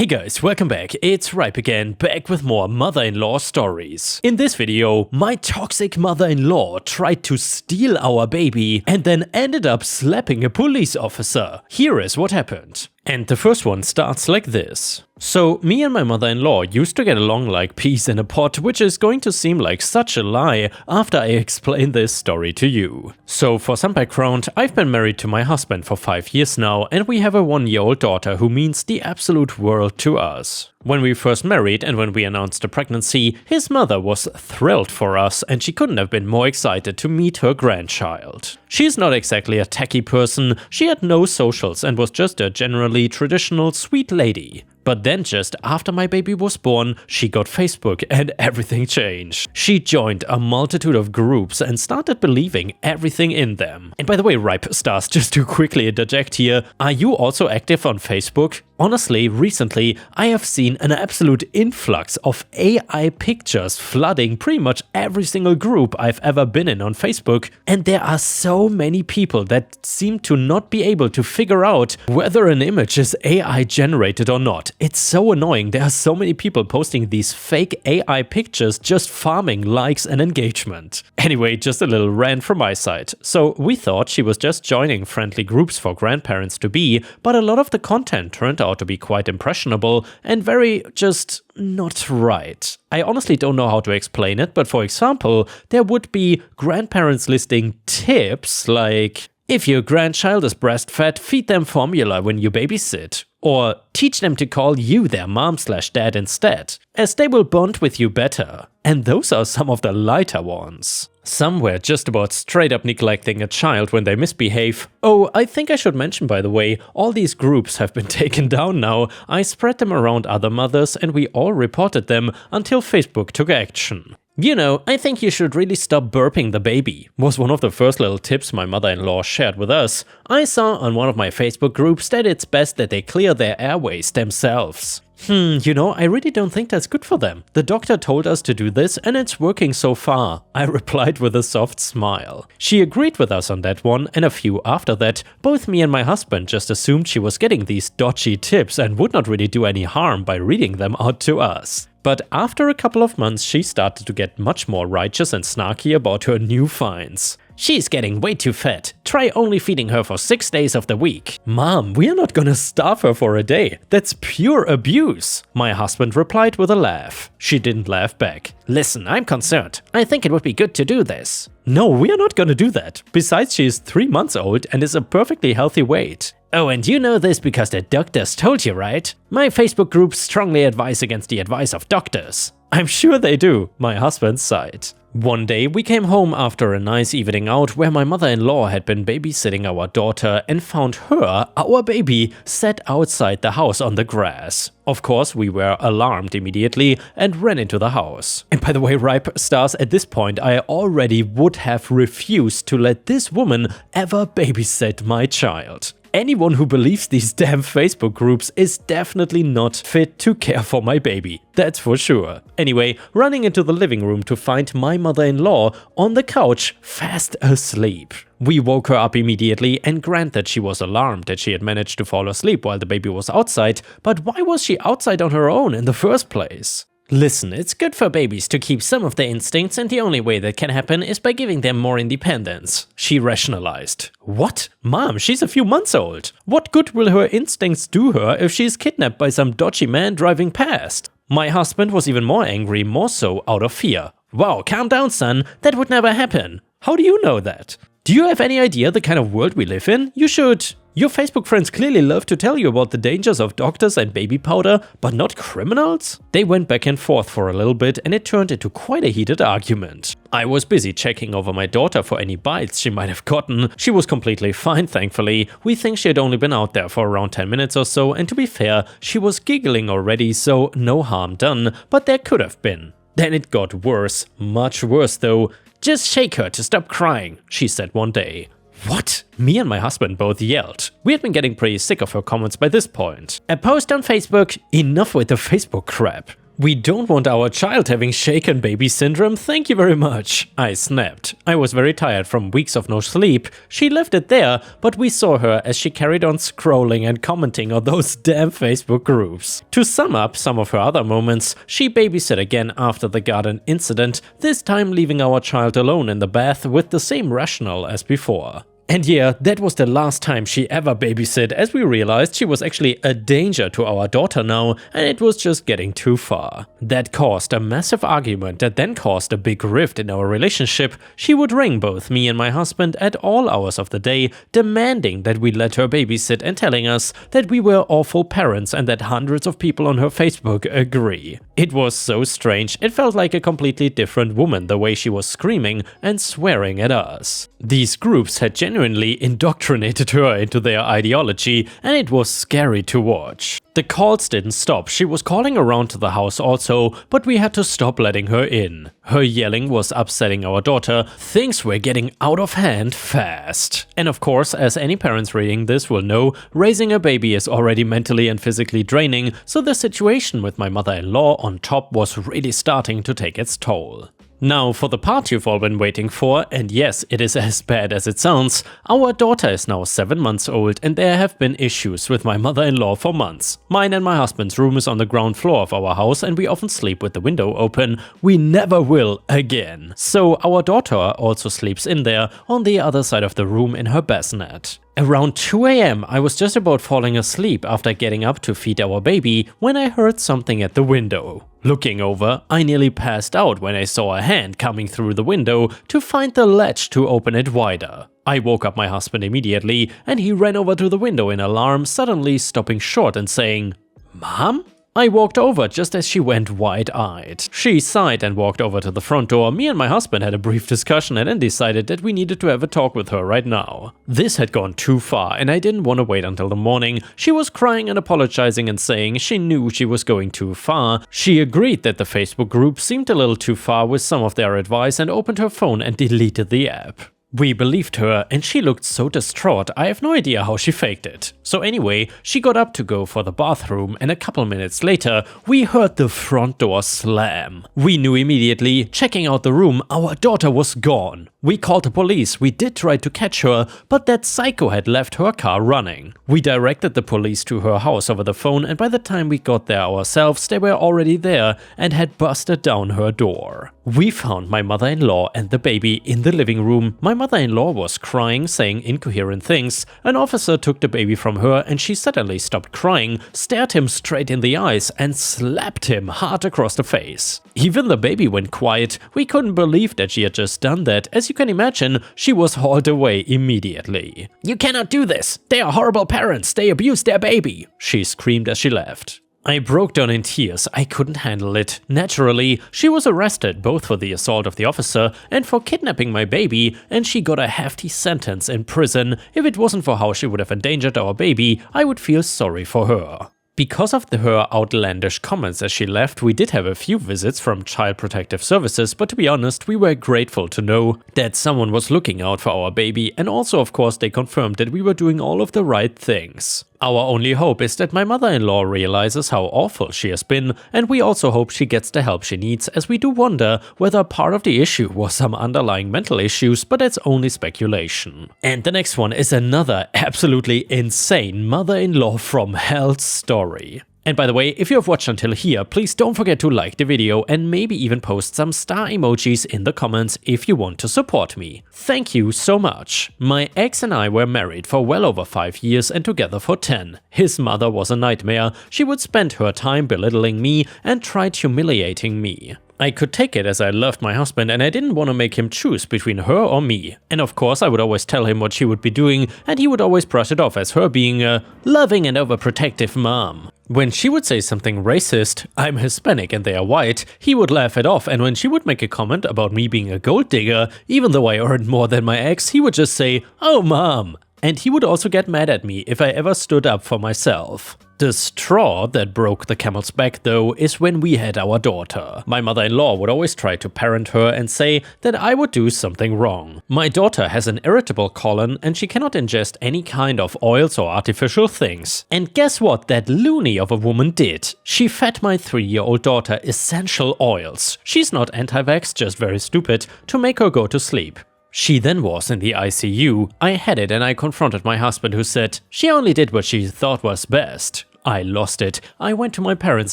Hey guys, welcome back. It's Ripe again, back with more mother-in-law stories. In this video, my toxic mother-in-law tried to steal our baby and then ended up slapping a police officer. Here is what happened. And the first one starts like this. So, me and my mother-in-law used to get along like peas in a pod, which is going to seem like such a lie after I explain this story to you. So, for some background, I've been married to my husband for 5 years now, and we have a 1-year-old daughter who means the absolute world to us. When we first married and when we announced the pregnancy, his mother was thrilled for us and she couldn't have been more excited to meet her grandchild. She's not exactly a techie person, she had no socials and was just a generally traditional sweet lady. But then just after my baby was born, she got Facebook and everything changed. She joined a multitude of groups and started believing everything in them. And by the way, Ripe Stars, just to quickly interject here, are you also active on Facebook? Honestly, recently, I have seen an absolute influx of AI pictures flooding pretty much every single group I've ever been in on Facebook, and there are so many people that seem to not be able to figure out whether an image is AI generated or not. It's so annoying, there are so many people posting these fake AI pictures just farming likes and engagement. Anyway, just a little rant from my side. So we thought she was just joining friendly groups for grandparents to be, but a lot of the content turned out to be quite impressionable and very just not right. I honestly don't know how to explain it, but for example, there would be grandparents listing tips like, if your grandchild is breastfed, feed them formula when you babysit. Or teach them to call you their mom/dad instead, as they will bond with you better. And those are some of the lighter ones. Some were just about straight up neglecting a child when they misbehave. Oh, I think I should mention, by the way, all these groups have been taken down now. I spread them around other mothers and we all reported them until Facebook took action. You know, I think you should really stop burping the baby, was one of the first little tips my mother-in-law shared with us. I saw on one of my Facebook groups that it's best that they clear their airways themselves. You know, I really don't think that's good for them. The doctor told us to do this and it's working so far, I replied with a soft smile. She agreed with us on that one, and a few after that, both me and my husband just assumed she was getting these dodgy tips and would not really do any harm by reading them out to us. But after a couple of months, she started to get much more righteous and snarky about her new finds. She's getting way too fat. Try only feeding her for 6 days of the week. Mom, we are not gonna starve her for a day. That's pure abuse, my husband replied with a laugh. She didn't laugh back. Listen, I'm concerned. I think it would be good to do this. No, we are not gonna do that. Besides, she is 3 months old and is a perfectly healthy weight. Oh, and you know this because the doctors told you, right? My Facebook group strongly advise against the advice of doctors. I'm sure they do, my husband sighed. One day we came home after a nice evening out where my mother-in-law had been babysitting our daughter and found her, our baby, sat outside the house on the grass. Of course, we were alarmed immediately and ran into the house. And by the way, Ripe Stars, at this point I already would have refused to let this woman ever babysit my child. Anyone who believes these damn Facebook groups is definitely not fit to care for my baby, that's for sure. Anyway, running into the living room to find my mother-in-law on the couch, fast asleep. We woke her up immediately, and granted she was alarmed that she had managed to fall asleep while the baby was outside, but why was she outside on her own in the first place? Listen, it's good for babies to keep some of their instincts, and the only way that can happen is by giving them more independence, she rationalized. What? Mom, she's a few months old. What good will her instincts do her if she's kidnapped by some dodgy man driving past? My husband was even more angry, more so out of fear. Wow, calm down, son. That would never happen. How do you know that? Do you have any idea the kind of world we live in? You should. Your Facebook friends clearly love to tell you about the dangers of doctors and baby powder, but not criminals? They went back and forth for a little bit and it turned into quite a heated argument. I was busy checking over my daughter for any bites she might have gotten. She was completely fine, thankfully. We think she had only been out there for around 10 minutes or so, and to be fair, she was giggling already, so no harm done, but there could have been. Then it got worse, much worse though. Just shake her to stop crying, she said one day. What? Me and my husband both yelled. We had been getting pretty sick of her comments by this point. A post on Facebook? Enough with the Facebook crap. We don't want our child having shaken baby syndrome, thank you very much. I snapped. I was very tired from weeks of no sleep. She left it there, but we saw her as she carried on scrolling and commenting on those damn Facebook groups. To sum up some of her other moments, she babysat again after the garden incident, this time leaving our child alone in the bath with the same rationale as before. And yeah, that was the last time she ever babysat, as we realized she was actually a danger to our daughter now, and it was just getting too far. That caused a massive argument that then caused a big rift in our relationship. She would ring both me and my husband at all hours of the day, demanding that we let her babysit and telling us that we were awful parents and that hundreds of people on her Facebook agree. It was so strange, it felt like a completely different woman the way she was screaming and swearing at us. These groups had genuinely indoctrinated her into their ideology, and it was scary to watch. The calls didn't stop, she was calling around to the house also, but we had to stop letting her in. Her yelling was upsetting our daughter, things were getting out of hand fast. And of course, as any parents reading this will know, raising a baby is already mentally and physically draining, so the situation with my mother-in-law on top was really starting to take its toll. Now for the part you've all been waiting for, and yes, it is as bad as it sounds, our daughter is now 7 months old and there have been issues with my mother-in-law for months. Mine and my husband's room is on the ground floor of our house and we often sleep with the window open. We never will again. So our daughter also sleeps in there on the other side of the room in her bassinet. Around 2 AM, I was just about falling asleep after getting up to feed our baby when I heard something at the window. Looking over, I nearly passed out when I saw a hand coming through the window to find the latch to open it wider. I woke up my husband immediately and he ran over to the window in alarm, suddenly stopping short and saying, "Mom?" I walked over just as she went wide-eyed. She sighed and walked over to the front door. Me and my husband had a brief discussion and then decided that we needed to have a talk with her right now. This had gone too far and I didn't want to wait until the morning. She was crying and apologizing and saying she knew she was going too far. She agreed that the Facebook group seemed a little too far with some of their advice and opened her phone and deleted the app. We believed her and she looked so distraught, I have no idea how she faked it. So anyway, she got up to go for the bathroom and a couple minutes later, we heard the front door slam. We knew immediately, checking out the room, our daughter was gone. We called the police, we did try to catch her, but that psycho had left her car running. We directed the police to her house over the phone and by the time we got there ourselves, they were already there and had busted down her door. We found my mother-in-law and the baby in the living room. My mother-in-law was crying, saying incoherent things. An officer took the baby from her and she suddenly stopped crying, stared him straight in the eyes and slapped him hard across the face. Even the baby went quiet. We couldn't believe that she had just done that. As you can imagine, she was hauled away immediately. "You cannot do this! They are horrible parents! They abuse their baby!" she screamed as she left. I broke down in tears, I couldn't handle it. Naturally, she was arrested both for the assault of the officer and for kidnapping my baby, and she got a hefty sentence in prison. If it wasn't for how she would have endangered our baby, I would feel sorry for her. Because of her outlandish comments as she left, we did have a few visits from Child Protective Services, but to be honest, we were grateful to know that someone was looking out for our baby, and also of course they confirmed that we were doing all of the right things. Our only hope is that my mother-in-law realizes how awful she has been, and we also hope she gets the help she needs, as we do wonder whether part of the issue was some underlying mental issues, but that's only speculation. And the next one is another absolutely insane mother-in-law from hell story. And by the way, if you have watched until here, please don't forget to like the video and maybe even post some star emojis in the comments if you want to support me. Thank you so much. My ex and I were married for well over 5 years and together for 10. His mother was a nightmare. She would spend her time belittling me and tried humiliating me. I could take it as I loved my husband and I didn't want to make him choose between her or me. And of course I would always tell him what she would be doing and he would always brush it off as her being a loving and overprotective mom. When she would say something racist, "I'm Hispanic and they are white," he would laugh it off, and when she would make a comment about me being a gold digger, even though I earned more than my ex, he would just say, "Oh mom." And he would also get mad at me if I ever stood up for myself. The straw that broke the camel's back, though, is when we had our daughter. My mother-in-law would always try to parent her and say that I would do something wrong. My daughter has an irritable colon and she cannot ingest any kind of oils or artificial things. And guess what that loony of a woman did? She fed my 3-year-old daughter essential oils. She's not anti-vax, just very stupid, to make her go to sleep. She then was in the ICU. I had it and I confronted my husband, who said she only did what she thought was best. I lost it. I went to my parents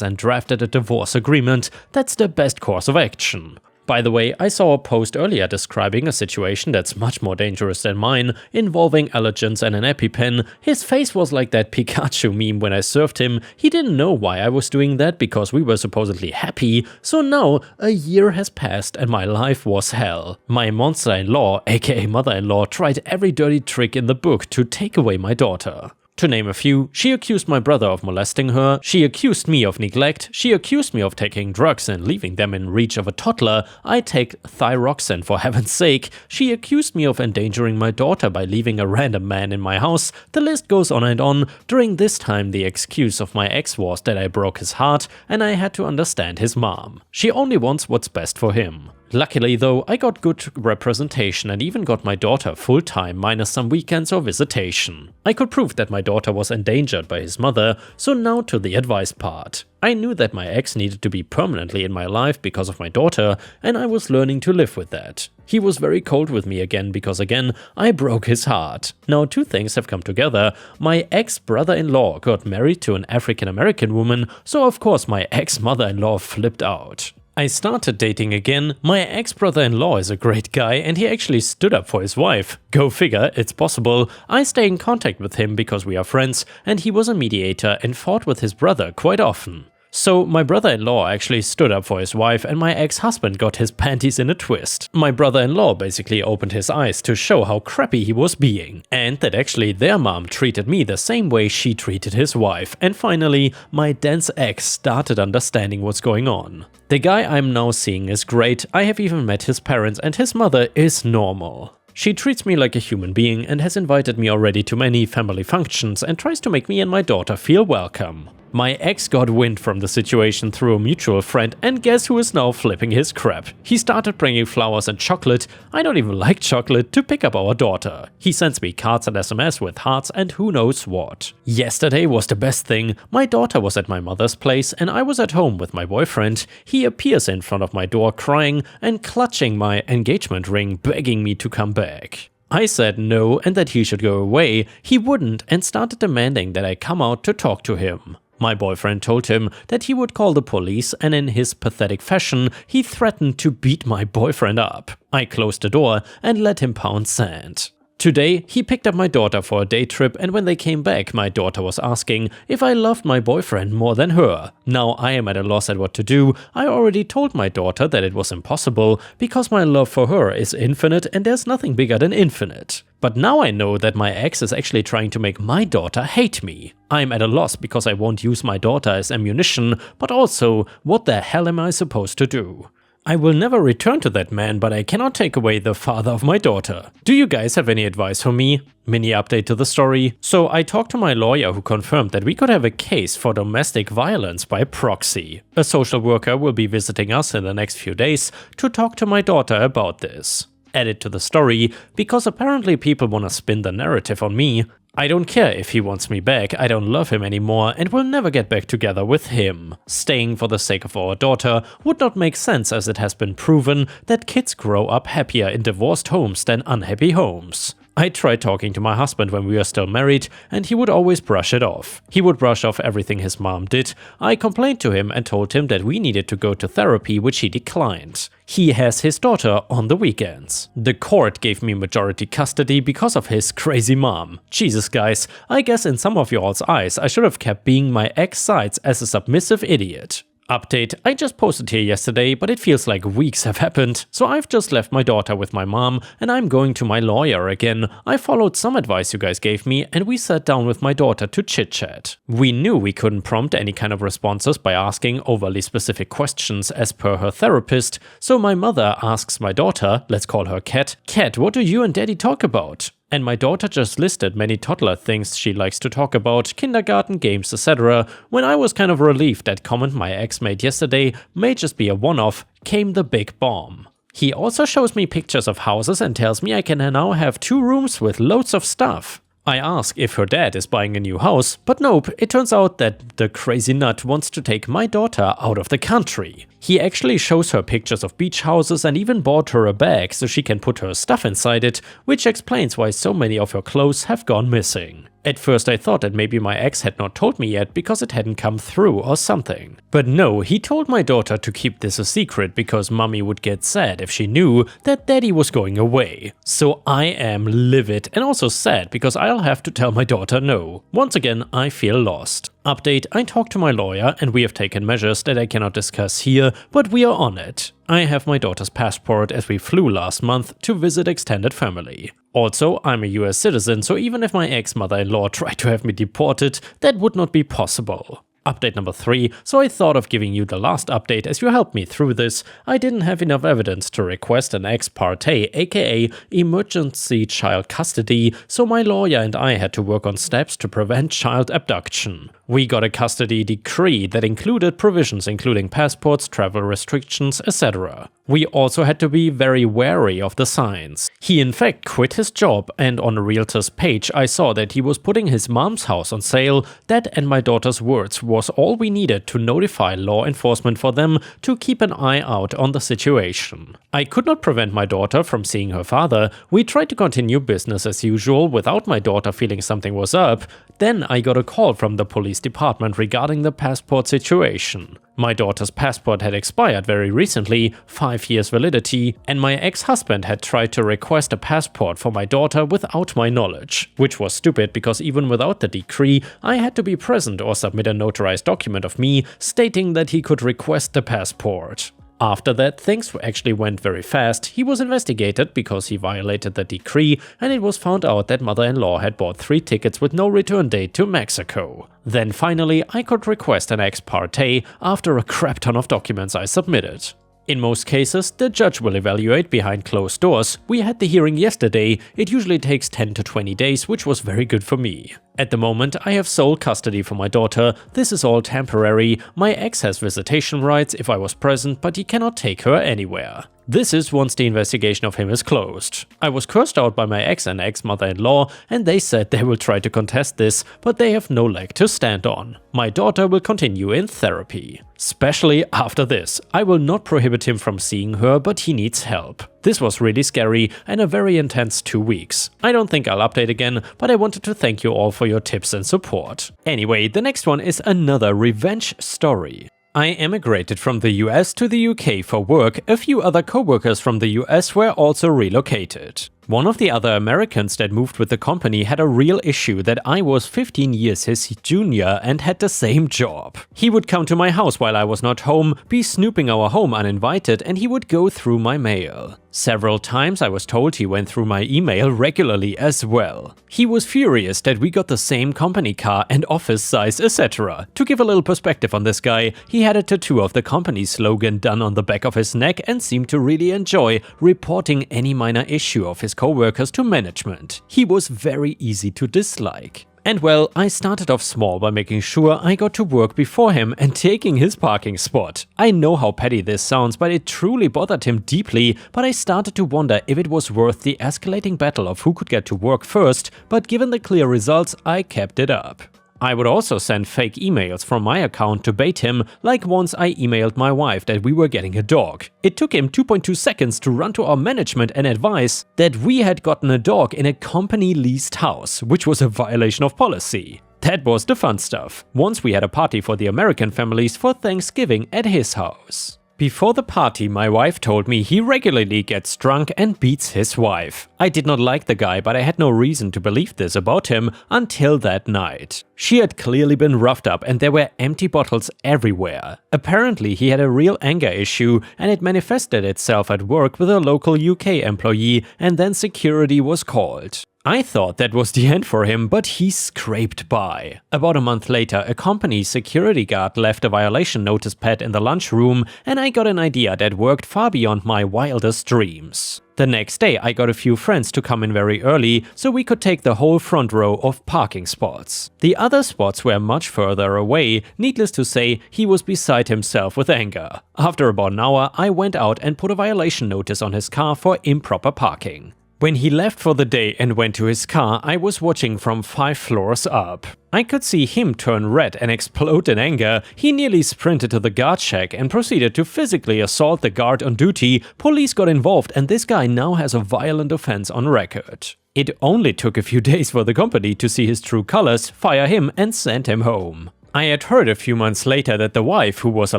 and drafted a divorce agreement. That's the best course of action. By the way, I saw a post earlier describing a situation that's much more dangerous than mine, involving allergens and an EpiPen. His face was like that Pikachu meme when I served him. He didn't know why I was doing that because we were supposedly happy. So now, a year has passed and my life was hell. My monster-in-law, aka mother-in-law, tried every dirty trick in the book to take away my daughter. To name a few, she accused my brother of molesting her, she accused me of neglect, she accused me of taking drugs and leaving them in reach of a toddler. I take thyroxine for heaven's sake. She accused me of endangering my daughter by leaving a random man in my house. The list goes on and on. During this time, the excuse of my ex was that I broke his heart and I had to understand his mom. She only wants what's best for him. Luckily though, I got good representation and even got my daughter full-time minus some weekends or visitation. I could prove that my daughter was endangered by his mother, so now to the advice part. I knew that my ex needed to be permanently in my life because of my daughter, and I was learning to live with that. He was very cold with me again because again, I broke his heart. Now 2 things have come together. My ex-brother-in-law got married to an African-American woman, so of course my ex-mother-in-law flipped out. I started dating again. My ex-brother-in-law is a great guy and he actually stood up for his wife. Go figure, it's possible. I stay in contact with him because we are friends and he was a mediator and fought with his brother quite often. So my brother-in-law actually stood up for his wife and my ex-husband got his panties in a twist. My brother-in-law basically opened his eyes to show how crappy he was being, and that actually their mom treated me the same way she treated his wife, and finally my dense ex started understanding what's going on. The guy I'm now seeing is great. I have even met his parents and his mother is normal. She treats me like a human being and has invited me already to many family functions and tries to make me and my daughter feel welcome. My ex got wind from the situation through a mutual friend and guess who is now flipping his crap? He started bringing flowers and chocolate, I don't even like chocolate, to pick up our daughter. He sends me cards and SMS with hearts and who knows what. Yesterday was the best thing. My daughter was at my mother's place and I was at home with my boyfriend. He appears in front of my door crying and clutching my engagement ring, begging me to come back. I said no and that he should go away. He wouldn't and started demanding that I come out to talk to him. My boyfriend told him that he would call the police and in his pathetic fashion, he threatened to beat my boyfriend up. I closed the door and let him pound sand. Today, he picked up my daughter for a day trip and when they came back, my daughter was asking if I loved my boyfriend more than her. Now I am at a loss at what to do. I already told my daughter that it was impossible because my love for her is infinite and there's nothing bigger than infinite. But now I know that my ex is actually trying to make my daughter hate me. I'm at a loss because I won't use my daughter as ammunition, but also, what the hell am I supposed to do? I will never return to that man, but I cannot take away the father of my daughter. Do you guys have any advice for me? Mini update to the story. So I talked to my lawyer who confirmed that we could have a case for domestic violence by proxy. A social worker will be visiting us in the next few days to talk to my daughter about this. Added to the story, because apparently people wanna spin the narrative on me. I don't care if he wants me back, I don't love him anymore and will never get back together with him. Staying for the sake of our daughter would not make sense as it has been proven that kids grow up happier in divorced homes than unhappy homes. I tried talking to my husband when we were still married and he would always brush it off. He would brush off everything his mom did. I complained to him and told him that we needed to go to therapy, which he declined. He has his daughter on the weekends. The court gave me majority custody because of his crazy mom. Jesus guys, I guess in some of y'all's eyes I should have kept being my ex sides as a submissive idiot. Update, I just posted here yesterday, but it feels like weeks have happened, so I've just left my daughter with my mom and I'm going to my lawyer again. I followed some advice you guys gave me and we sat down with my daughter to chit-chat. We knew we couldn't prompt any kind of responses by asking overly specific questions as per her therapist, so my mother asks my daughter, let's call her Kat, "Kat, what do you and daddy talk about?" And my daughter just listed many toddler things she likes to talk about, kindergarten, games, etc. When I was kind of relieved that comment my ex made yesterday may just be a one-off, came the big bomb. He also shows me pictures of houses and tells me I can now have 2 rooms with loads of stuff. I ask if her dad is buying a new house, but nope, it turns out that the crazy nut wants to take my daughter out of the country. He actually shows her pictures of beach houses and even bought her a bag so she can put her stuff inside it, which explains why so many of her clothes have gone missing. At first I thought that maybe my ex had not told me yet because it hadn't come through or something. But no, he told my daughter to keep this a secret because mommy would get sad if she knew that daddy was going away. So I am livid and also sad because I'll have to tell my daughter no. Once again, I feel lost. Update, I talked to my lawyer and we have taken measures that I cannot discuss here, but we are on it. I have my daughter's passport as we flew last month to visit extended family. Also, I'm a US citizen, so even if my ex-mother-in-law tried to have me deported, that would not be possible. Update number 3, so I thought of giving you the last update as you helped me through this. I didn't have enough evidence to request an ex parte, aka emergency child custody, so my lawyer and I had to work on steps to prevent child abduction. We got a custody decree that included provisions including passports, travel restrictions, etc. We also had to be very wary of the signs. He in fact quit his job, and on a realtor's page I saw that he was putting his mom's house on sale. That and my daughter's words was all we needed to notify law enforcement for them to keep an eye out on the situation. I could not prevent my daughter from seeing her father. We tried to continue business as usual without my daughter feeling something was up. Then I got a call from the police department regarding the passport situation. My daughter's passport had expired very recently, 5 years validity, and my ex-husband had tried to request a passport for my daughter without my knowledge, which was stupid because even without the decree, I had to be present or submit a notarized document of me stating that he could request the passport. After that, things actually went very fast. He was investigated because he violated the decree, and it was found out that mother-in-law had bought 3 tickets with no return date to Mexico. Then finally, I could request an ex parte after a crap ton of documents I submitted. In most cases, the judge will evaluate behind closed doors. We had the hearing yesterday. It usually takes 10 to 20 days, which was very good for me. At the moment, I have sole custody for my daughter. This is all temporary. My ex has visitation rights if I was present, but he cannot take her anywhere. This is once the investigation of him is closed. I was cursed out by my ex and ex-mother-in-law, and they said they will try to contest this, but they have no leg to stand on. My daughter will continue in therapy. Especially after this. I will not prohibit him from seeing her, but he needs help. This was really scary and a very intense 2 weeks. I don't think I'll update again, but I wanted to thank you all for your tips and support. Anyway, the next one is another revenge story. I emigrated from the US to the UK for work. A few other co-workers from the US were also relocated. One of the other Americans that moved with the company had a real issue that I was 15 years his junior and had the same job. He would come to my house while I was not home, be snooping our home uninvited, and he would go through my mail. Several times I was told he went through my email regularly as well. He was furious that we got the same company car and office size, etc. To give a little perspective on this guy, he had a tattoo of the company's slogan done on the back of his neck and seemed to really enjoy reporting any minor issue of his co-workers to management. He was very easy to dislike. And well, I started off small by making sure I got to work before him and taking his parking spot. I know how petty this sounds, but it truly bothered him deeply, but I started to wonder if it was worth the escalating battle of who could get to work first, but given the clear results, I kept it up. I would also send fake emails from my account to bait him, like once I emailed my wife that we were getting a dog. It took him 2.2 seconds to run to our management and advise that we had gotten a dog in a company-leased house, which was a violation of policy. That was the fun stuff. Once we had a party for the American families for Thanksgiving at his house. Before the party, my wife told me he regularly gets drunk and beats his wife. I did not like the guy, but I had no reason to believe this about him until that night. She had clearly been roughed up and there were empty bottles everywhere. Apparently he had a real anger issue and it manifested itself at work with a local UK employee, and then security was called. I thought that was the end for him, but he scraped by. About a month later, a company security guard left a violation notice pad in the lunchroom, and I got an idea that worked far beyond my wildest dreams. The next day, I got a few friends to come in very early, so we could take the whole front row of parking spots. The other spots were much further away. Needless to say, he was beside himself with anger. After about an hour, I went out and put a violation notice on his car for improper parking. When he left for the day and went to his car, I was watching from 5 floors up. I could see him turn red and explode in anger. He nearly sprinted to the guard shack and proceeded to physically assault the guard on duty. Police got involved and this guy now has a violent offense on record. It only took a few days for the company to see his true colors, fire him and send him home. I had heard a few months later that the wife, who was a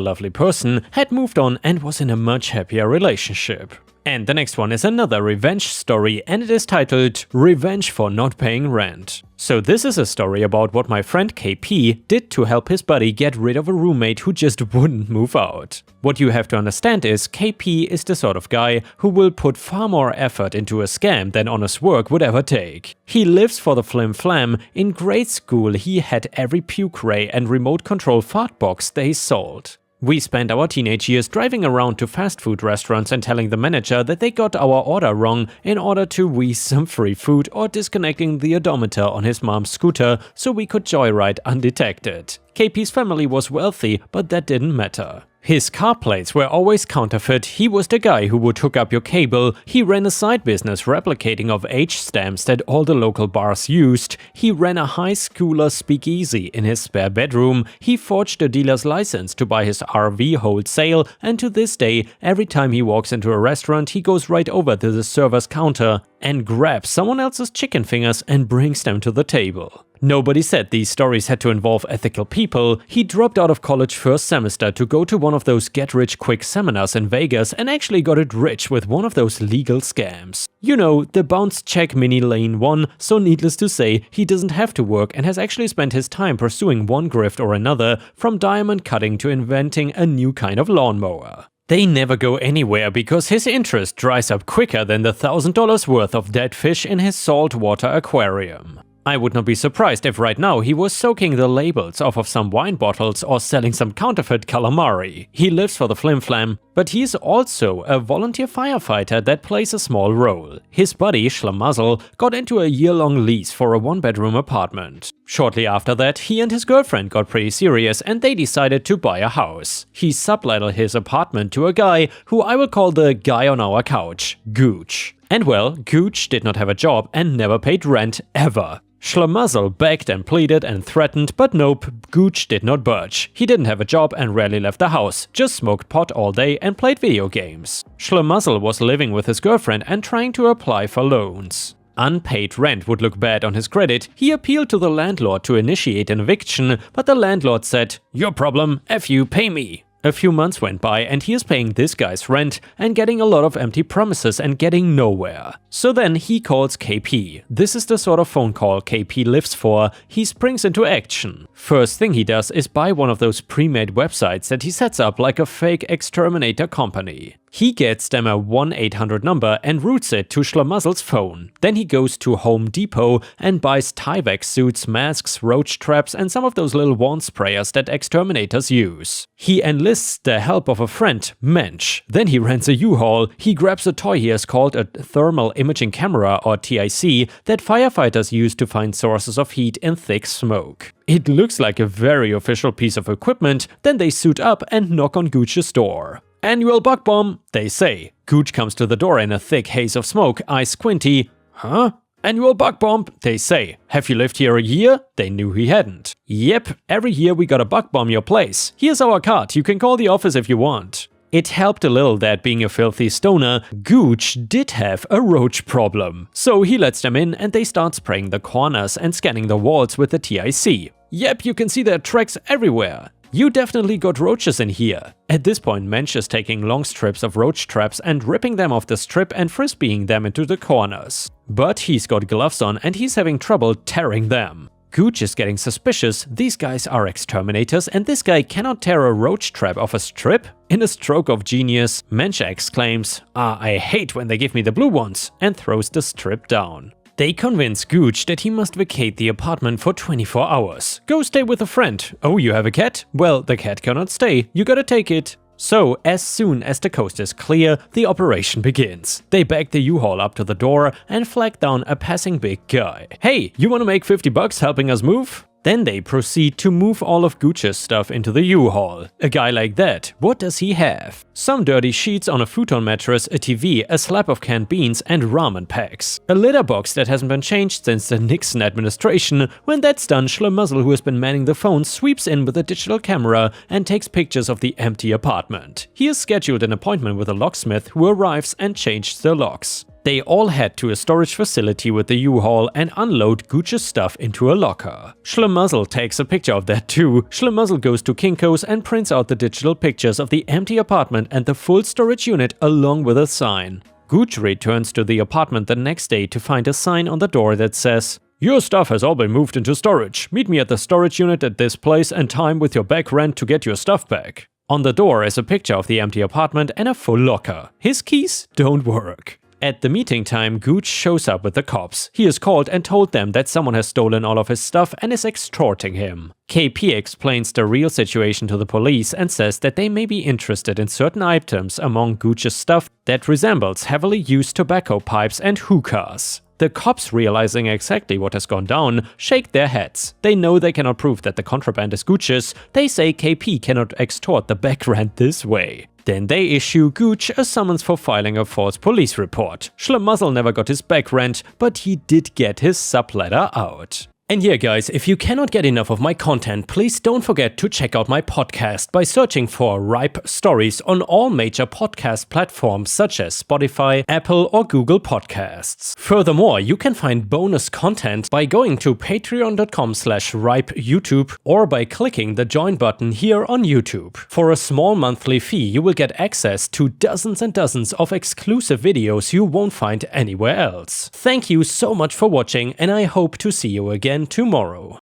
lovely person, had moved on and was in a much happier relationship. And the next one is another revenge story, and it is titled Revenge for Not Paying Rent. So this is a story about what my friend KP did to help his buddy get rid of a roommate who just wouldn't move out. What you have to understand is KP is the sort of guy who will put far more effort into a scam than honest work would ever take. He lives for the flim flam. In grade school he had every puke ray and remote control fart box they sold. We spent our teenage years driving around to fast food restaurants and telling the manager that they got our order wrong in order to wheeze some free food, or disconnecting the odometer on his mom's scooter so we could joyride undetected. KP's family was wealthy, but that didn't matter. His car plates were always counterfeit. He was the guy who would hook up your cable. He ran a side business replicating of age stamps that all the local bars used. He ran a high schooler speakeasy in his spare bedroom. He forged a dealer's license to buy his RV wholesale, and to this day, every time he walks into a restaurant, he goes right over to the server's counter and grabs someone else's chicken fingers and brings them to the table. Nobody said these stories had to involve ethical people. He dropped out of college first semester to go to one of those get-rich-quick seminars in Vegas and actually got it rich with one of those legal scams. You know, the bounce check mini lane one, so needless to say, he doesn't have to work and has actually spent his time pursuing one grift or another, from diamond cutting to inventing a new kind of lawnmower. They never go anywhere because his interest dries up quicker than the $1,000 worth of dead fish in his saltwater aquarium. I would not be surprised if right now he was soaking the labels off of some wine bottles or selling some counterfeit calamari. He lives for the flim-flam, but he is also a volunteer firefighter that plays a small role. His buddy, Schlamazel, got into a year-long lease for a one-bedroom apartment. Shortly after that, he and his girlfriend got pretty serious and they decided to buy a house. He subletted his apartment to a guy who I will call the guy on our couch, Gooch. And well, Gooch did not have a job and never paid rent ever. Schlamazel begged and pleaded and threatened, but nope, Gooch did not budge. He didn't have a job and rarely left the house, just smoked pot all day and played video games. Schlamazel was living with his girlfriend and trying to apply for loans. Unpaid rent would look bad on his credit. He appealed to the landlord to initiate an eviction, but the landlord said, "Your problem, F you, pay me." A few months went by and he is paying this guy's rent and getting a lot of empty promises and getting nowhere. So then he calls KP. This is the sort of phone call KP lives for. He springs into action. First thing he does is buy one of those pre-made websites that he sets up like a fake exterminator company. He gets them a 1-800 number and routes it to Schlamazel's phone. Then he goes to Home Depot and buys Tyvek suits, masks, roach traps and some of those little wand sprayers that exterminators use. He enlists the help of a friend, Mensch. Then he rents a U-Haul. He grabs a toy he has called a thermal imaging camera, or TIC, that firefighters use to find sources of heat in thick smoke. It looks like a very official piece of equipment. Then they suit up and knock on Gooch's door. "Annual bug bomb," they say. Gooch comes to the door in a thick haze of smoke, eyes squinty. "Huh? Annual bug bomb," they say. "Have you lived here a year?" They knew he hadn't. "Yep, every year we gotta bug bomb your place. Here's our card, you can call the office if you want." It helped a little that, being a filthy stoner, Gooch did have a roach problem. So he lets them in and they start spraying the corners and scanning the walls with the TIC. "Yep, you can see their tracks everywhere. You definitely got roaches in here." At this point, Mensch is taking long strips of roach traps and ripping them off the strip and frisbeeing them into the corners. But he's got gloves on and he's having trouble tearing them. Gooch is getting suspicious. These guys are exterminators and this guy cannot tear a roach trap off a strip? In a stroke of genius, Mensch exclaims, "I hate when they give me the blue ones," and throws the strip down. They convince Gooch that he must vacate the apartment for 24 hours. Go stay with a friend. Oh, you have a cat? Well, the cat cannot stay. You gotta take it. So, as soon as the coast is clear, the operation begins. They back the U-Haul up to the door and flag down a passing big guy. Hey, you wanna make 50 bucks helping us move? Then they proceed to move all of Gooch's stuff into the U-Haul. A guy like that, what does he have? Some dirty sheets on a futon mattress, a TV, a slab of canned beans and ramen packs. A litter box that hasn't been changed since the Nixon administration. When that's done, Schlemazel, who has been manning the phone, sweeps in with a digital camera and takes pictures of the empty apartment. He has scheduled an appointment with a locksmith who arrives and changes the locks. They all head to a storage facility with the U-Haul and unload Gooch's stuff into a locker. Schlemazel takes a picture of that too. Schlemazel goes to Kinko's and prints out the digital pictures of the empty apartment and the full storage unit along with a sign. Gooch returns to the apartment the next day to find a sign on the door that says, "Your stuff has all been moved into storage. Meet me at the storage unit at this place and time with your back rent to get your stuff back." On the door is a picture of the empty apartment and a full locker. His keys don't work. At the meeting time, Gooch shows up with the cops. He is called and told them that someone has stolen all of his stuff and is extorting him. KP explains the real situation to the police and says that they may be interested in certain items among Gooch's stuff that resembles heavily used tobacco pipes and hookahs. The cops, realizing exactly what has gone down, shake their heads. They know they cannot prove that the contraband is Gooch's. They say KP cannot extort the back rent this way. Then they issue Gooch a summons for filing a false police report. Schlemazel never got his back rent, but he did get his subletter out. And yeah guys, if you cannot get enough of my content, please don't forget to check out my podcast by searching for Ripe Stories on all major podcast platforms such as Spotify, Apple or Google Podcasts. Furthermore, you can find bonus content by going to patreon.com/ripeyoutube or by clicking the join button here on YouTube. For a small monthly fee, you will get access to dozens and dozens of exclusive videos you won't find anywhere else. Thank you so much for watching and I hope to see you again tomorrow.